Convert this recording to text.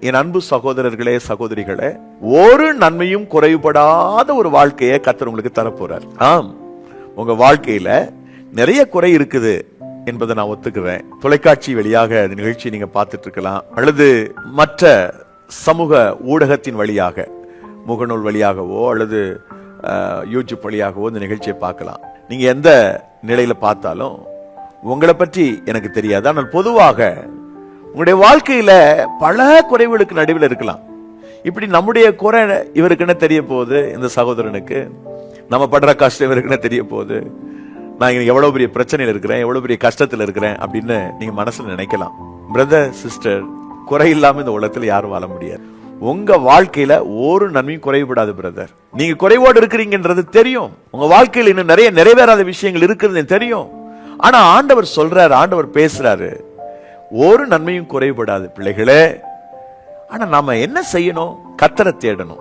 என் அன்பு சகோதரர்களே, சகோதரிகளே, ஒரு நன்மையும் குறைபடாத ஒரு வாழ்க்கையை கர்த்தர் உங்களுக்கு தரப்போறார். ஆம், உங்க வாழ்க்கையில நிறைய குறை இருக்குது என்பதை நான் ஒத்துக்குவேன். தொலைக்காட்சி வழியாக இந்த நிகழ்ச்சி நீங்க பார்த்துட்டு இருக்கலாம், அல்லது மற்ற சமூக ஊடகத்தின் வழியாக, முகநூல் வழியாகவோ அல்லது யூடியூப் வழியாகவோ இந்த நிகழ்ச்சியை பார்க்கலாம். நீங்க எந்த நிலையில பார்த்தாலும் உங்களை பற்றி எனக்கு தெரியாது, ஆனால் பொதுவாக உங்களுடைய வாழ்க்கையில பல குறைவுகளுக்கு நடுவில் இருக்கலாம். இப்படி நம்முடைய குறை இவருக்குன்னு தெரிய போகுது, இந்த சகோதரனுக்கு நம்ம படுற கஷ்டம் இவருக்குன்னு தெரிய போகுது, நான் எவ்வளவு பெரிய பிரச்சனையில் இருக்கிறேன், எவ்வளவு பெரிய கஷ்டத்தில் இருக்கிறேன் அப்படின்னு நீங்க மனசுல நினைக்கலாம். பிரதர், சிஸ்டர், குறை இல்லாம இந்த உலகத்துல யாரும் வாழ முடியாது. உங்க வாழ்க்கையில ஒரு நன்மையும் குறைபடாது பிரதர். நீங்க குறைவோடு இருக்கிறீங்கன்றது தெரியும், உங்க வாழ்க்கையில இன்னும் நிறைய நிறைவேறாத விஷயங்கள் இருக்கிறது தெரியும். ஆனா ஆண்டவர் சொல்றாரு, ஆண்டவர் பேசுறாரு, ஒரு நன்மையும் குறைபடாது பிள்ளைகளே. ஆனா நாம என்ன செய்யணும்? கர்த்தரை தேடணும்.